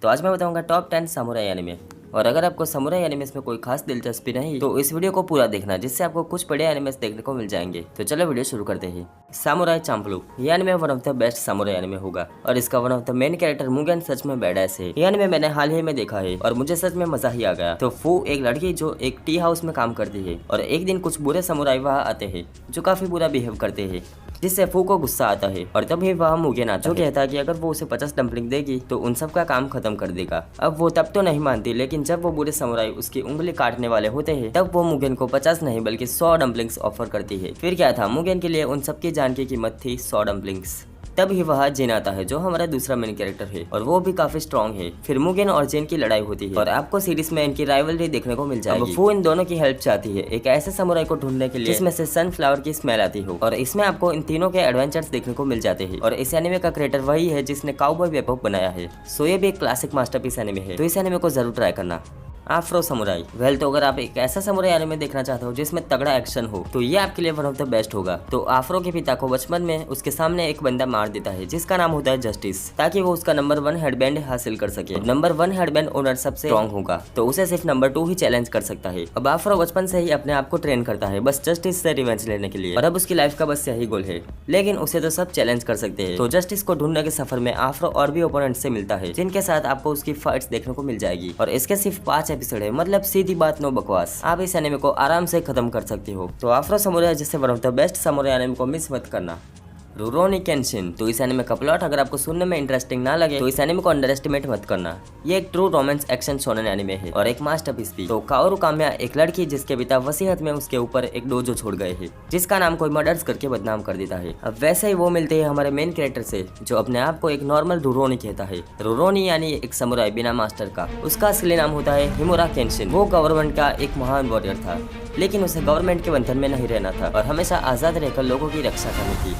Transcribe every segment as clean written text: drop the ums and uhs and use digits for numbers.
तो आज मैं बताऊंगा टॉप 10 सामुराई एनिमे। और अगर आपको सामुराई एनिमेस में कोई खास दिलचस्पी नहीं तो इस वीडियो को पूरा देखना, जिससे आपको कुछ बड़े एनिमेस देखने को मिल जाएंगे। तो चलो वीडियो शुरू करते हैं। सामुराई चैंपलू, ये anime one of the best samurai anime होगा और इसका one of the main character Mugen सच में बैडएस है। ये एनिमे मैंने हाल ही में देखा है और मुझे सच में मजा ही आ गया। तो फू एक लड़की जो एक टी हाउस में काम करती है और एक दिन कुछ बुरे सामुराई वहाँ आते हैं जो काफी बुरा बिहेव करते हैं, जिससे फू को गुस्सा आता है और तभी वह मुगेन आता है, जो कहता है कि अगर वो उसे 50 डम्पलिंग देगी तो उन सब का काम खत्म कर देगा। अब वो तब तो नहीं मानती, लेकिन जब वो बुरे सामुराई उसकी उंगली काटने वाले होते हैं तब वो मुगेन को 50 नहीं बल्कि 100 डम्पलिंग्स ऑफर करती है। फिर क्या था, मुगेन के लिए उन सबकी जान की कीमत थी 100 डम्पलिंग्स। तब ही वह जिन आता है जो हमारा दूसरा मेन कैरेक्टर है और वो भी काफी स्ट्रॉन्ग है। फिर मुगेन और जिन की लड़ाई होती है और आपको सीरीज में इनकी राइवलरी देखने को मिल जाएगी। फू इन दोनों की हेल्प चाहती है एक ऐसे सामुराई को ढूंढने के लिए जिसमें से सनफ्लावर की स्मेल आती हो, और इसमें आपको इन तीनों के एडवेंचर्स देखने को मिल जाते हैं। और इस एनिमे का क्रिएटर वही है जिसने काउबॉय बेबॉप बनाया है। सो ये भी एक क्लासिक मास्टरपीस एनिमे है, तो इस एनिमे को जरूर ट्राई करना। आफ्रो सामुराई, तो अगर आप एक ऐसा सामुराई एनिमे देखना चाहते हो जिसमें तगड़ा एक्शन हो तो ये आपके लिए वन ऑफ द बेस्ट होगा। तो आफ्रो के पिता को बचपन में उसके सामने एक बंदा मार देता है जिसका नाम होता है जस्टिस, ताकि वो उसका नंबर 1 हेडबैंड हासिल कर सके। नंबर 1 हेडबैंड ओनर सबसे स्ट्रॉन्ग होगा तो उसे सिर्फ नंबर 2 ही चैलेंज कर सकता है। अब आफ्रो बचपन से ही अपने आप को ट्रेन करता है बस जस्टिस से रिवेंज लेने के लिए, और अब उसकी लाइफ का बस यही गोल है। लेकिन उसे तो सब चैलेंज कर सकते हैं। तो जस्टिस को ढूंढने के सफर में आफ्रो और भी ओपोनेंट से मिलता है जिनके साथ आपको उसकी फाइट्स देखने को मिल जाएगी। और इसके सिर्फ 5 एपिसोड है, मतलब सीधी बात, नो बकवास। आप इस एनिमे को आराम से खत्म कर सकते हो। तो आफ्रो सामुराई जैसे one of the best samurai anime को मिस मत करना। रुरोनी केंशिन, तो इस एनिमे का प्लॉट अगर आपको सुनने में इंटरेस्टिंग ना लगे तो इस एनिमे को अंडर एस्टिमेट मत करना। ये एक true romance action shonen anime है और एक मास्टरपीस भी। तो काओरू काम्या एक लड़की जिसके पिता वसीयत में उसके ऊपर एक डोजो छोड़ गए हैं जिसका नाम कोई मर्डर्स करके बदनाम कर देता है। अब वैसे ही वो मिलते हैं हमारे मेन कैरेक्टर से जो अपने आप को एक नॉर्मल रुरोनी कहता है। रुरोनी यानी एक समुराई बिना मास्टर का। उसका असली नाम होता है हिमुरा केंशिन। वो गवर्नमेंट का एक महान वॉरियर था, लेकिन उसे गवर्नमेंट के बंधन में नहीं रहना था और हमेशा आजाद रहकर लोगों की रक्षा करनी थी,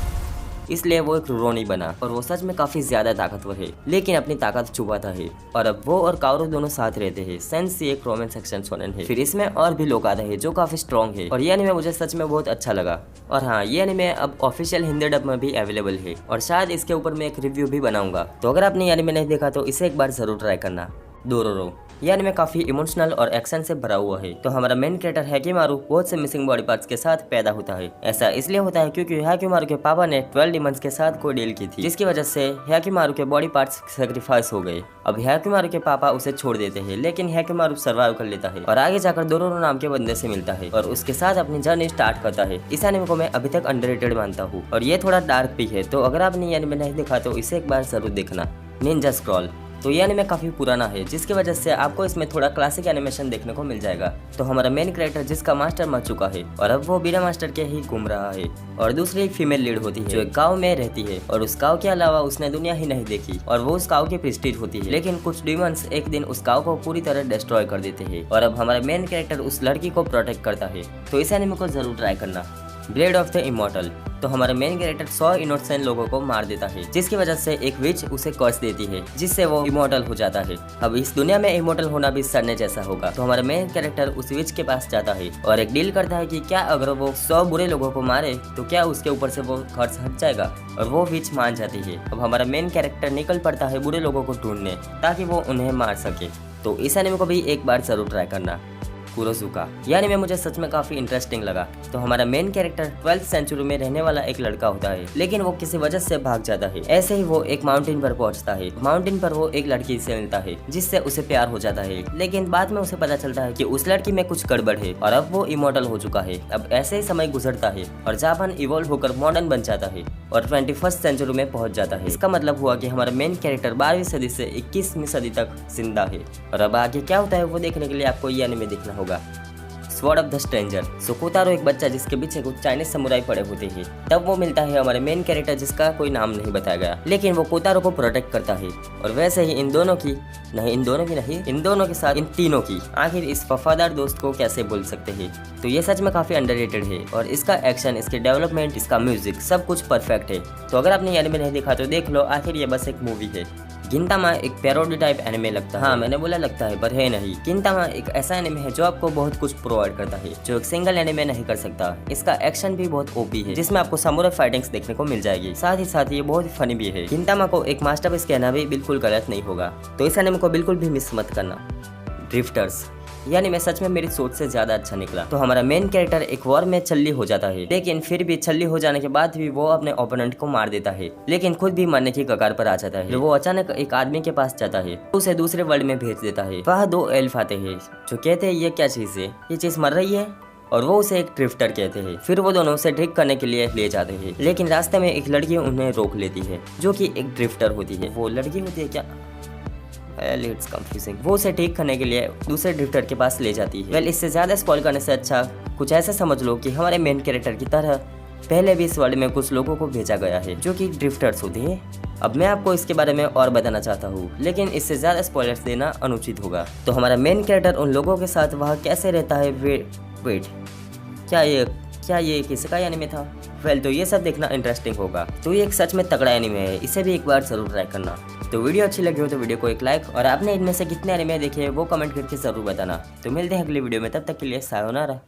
इसलिए वो एक रुरोनी बना। और वो सच में काफी ज्यादा ताकतवर है लेकिन अपनी ताकत छुपाता है। और अब वो और काओरू दोनों साथ रहते हैं। सेंस एक रोमांस एक्शन शोनेन है। फिर इसमें और भी लोग आते हैं जो काफी स्ट्रॉन्ग है और ये एनिमे मुझे सच में बहुत अच्छा लगा। और हाँ, ये एनिमे अब ऑफिशियल हिंदी डब में भी अवेलेबल है और शायद इसके ऊपर मैं एक रिव्यू भी बनाऊंगा। तो अगर आपने ये एनिमे नहीं देखा तो इसे एक बार जरूर ट्राई करना। डोरोरो, यह एनिमे काफी इमोशनल और एक्शन से भरा हुआ है। तो हमारा मेन कैरेक्टर हैकिमारू बहुत से मिसिंग बॉडी पार्ट्स के साथ पैदा होता है। ऐसा इसलिए होता है क्योंकि हैकिमारू के पापा ने 12 डिमंस के साथ कोई डील की थी, जिसकी वजह से हैकिमारू के बॉडी पार्ट्स सैक्रिफाइस हो गए। अब हैकिमारू के पापा उसे छोड़ देते हैं, लेकिन हैकिमारू सर्वाइव कर लेता है और आगे जाकर डोरोरो नाम के बंदे से मिलता है और उसके साथ अपनी जर्नी स्टार्ट करता है। इस एनिमे को मैं अभी तक अंडररेटेड मानता हूँ और ये थोड़ा डार्क भी है। तो अगर आपने ये एनिमे नहीं देखा तो इसे एक बार जरूर देखना। निंजा स्क्रॉल, तो ये एनिमे काफी पुराना है जिसकी वजह से आपको इसमें थोड़ा क्लासिक एनिमेशन देखने को मिल जाएगा। तो हमारा मेन कैरेक्टर जिसका मास्टर मर चुका है और अब वो बिना मास्टर के ही घूम रहा है, और दूसरी एक फीमेल लीड होती है जो एक गांव में रहती है और उस गांव के अलावा उसने दुनिया ही नहीं देखी और वो उस गांव की प्रेस्टीज होती है। लेकिन कुछ डिमंस एक दिन उस गांव को पूरी तरह डिस्ट्रॉय कर देते हैं और अब हमारा मेन कैरेक्टर उस लड़की को प्रोटेक्ट करता है। तो इस एनिमे को जरूर ट्राई करना। ब्लेड ऑफ द इमॉर्टल, तो हमारा मेन कैरेक्टर 100 इनोसेंट लोगों को मार देता है जिसकी वजह से एक विच उसे कर्स देती है जिससे वो इमॉर्टल हो जाता है। अब इस दुनिया में इमॉर्टल होना भी सड़ने जैसा होगा। तो हमारा मेन कैरेक्टर उस विच के पास जाता है और एक डील करता है कि क्या अगर वो 100 बुरे लोगों को मारे तो क्या उसके ऊपर से वो कर्स हट जाएगा, और वो विच मान जाती है। अब हमारा मेन कैरेक्टर निकल पड़ता है बुरे लोगों को ढूंढने ताकि वो उन्हें मार सके। तो इस एनिमे को भी एक बार जरूर ट्राई करना। कुरोजुका, यानी में मुझे सच में काफी इंटरेस्टिंग लगा। तो हमारा मेन कैरेक्टर 12th सेंचुरी में रहने वाला एक लड़का होता है, लेकिन वो किसी वजह से भाग जाता है। ऐसे ही वो एक माउंटेन पर पहुंचता है। माउंटेन पर वो एक लड़की से मिलता है जिससे उसे प्यार हो जाता है, लेकिन बाद में उसे पता चलता है कि उस लड़की में कुछ गड़बड़ है और अब वो इमॉर्टल हो चुका है। अब ऐसे ही समय गुजरता है और जापान इवॉल्व होकर मॉडर्न बन जाता है और 21st सेंचुरी में पहुंच जाता है। इसका मतलब हुआ कि हमारा मेन कैरेक्टर 12वीं सदी से 21वीं सदी तक जिंदा है। और अब आगे क्या होता है वो देखने के लिए आपको ये एनिमे देखना होगा। स्वॉर्ड ऑफ द स्ट्रेंजर, सो कोतारो एक बच्चा जिसके पीछे कुछ चाइनीज समुराई पड़े होते हैं। तब वो मिलता है हमारे मेन कैरेक्टर जिसका कोई नाम नहीं बताया गया, लेकिन वो कोतारो को प्रोटेक्ट करता है। और वैसे ही इन दोनों के साथ इन तीनों की आखिर इस वफादार दोस्त को कैसे भूल सकते हैं। तो ये सच में काफी अंडररेटेड है और इसका एक्शन, इसके डेवलपमेंट, इसका म्यूजिक सब कुछ परफेक्ट है। तो अगर आपने ये एनिमे नहीं देखा तो देख लो, आखिर ये बस एक मूवी है। गिंटामा एक पैरोडी टाइप एनिमे लगता है। हाँ मैंने बोला लगता है पर है नहीं। गिंटामा एक ऐसा एनिमे है जो आपको बहुत कुछ प्रोवाइड करता है जो एक सिंगल एनिमे नहीं कर सकता। इसका एक्शन भी बहुत ओपी है जिसमें आपको सामुराई फाइटिंग्स देखने को मिल जाएगी। साथ ही ये बहुत फनी भी है। गिंटामा को एक मास्टरपीस कहना भी बिल्कुल गलत नहीं होगा, तो इस एनिमे को बिल्कुल भी मिस मत करना। ड्रिफ्टर्स यानी मैं सच में मेरी सोच से ज्यादा अच्छा निकला। तो हमारा मेन कैरेक्टर एक वॉर में छल्ली हो जाता है, लेकिन फिर भी छल्ली हो जाने के बाद भी वो अपने ओपोनेंट को मार देता है, लेकिन खुद भी मरने की कगार पर आ जाता है। वो अचानक एक आदमी के पास जाता है, उसे दूसरे वर्ल्ड में भेज देता है। वहाँ 2 एल्फ आते हैं जो कहते हैं ये क्या चीज है, ये चीज मर रही है, और वो उसे एक ड्रिफ्टर कहते हैं। फिर वो दोनों उसे ट्रिक करने के लिए ले जाते हैं, लेकिन रास्ते में एक लड़की उन्हें रोक लेती है जो कि एक ड्रिफ्टर होती है। वो लड़की होती है क्या? It's confusing. वो उसे ठीक करने के लिए दूसरे ड्रिफ्टर के पास ले जाती है। इससे ज्यादा स्पॉइल करने से अच्छा कुछ ऐसा समझ लो कि हमारे मेन कैरेक्टर की तरह पहले भी इस वर्ल्ड में कुछ लोगों को भेजा गया है जो कि ड्रिफ्टर्स होते हैं। अब मैं आपको इसके बारे में और बताना चाहता हूँ, लेकिन इससे ज्यादा स्पॉयलर्स देना अनुचित होगा। तो हमारा मेन कैरेक्टर उन लोगों के साथ वहाँ कैसे रहता है, वेट क्या ये किसका एनीमे था? तो ये सब देखना इंटरेस्टिंग होगा। तो ये एक सच में तगड़ा एनीमे है, इसे भी एक बार जरूर ट्राई करना। तो वीडियो अच्छी लगी हो तो वीडियो को एक लाइक, और आपने इनमें से कितने एनीमे देखे वो कमेंट करके जरूर बताना। तो मिलते हैं अगली वीडियो में, तब तक के लिए सायोनारा।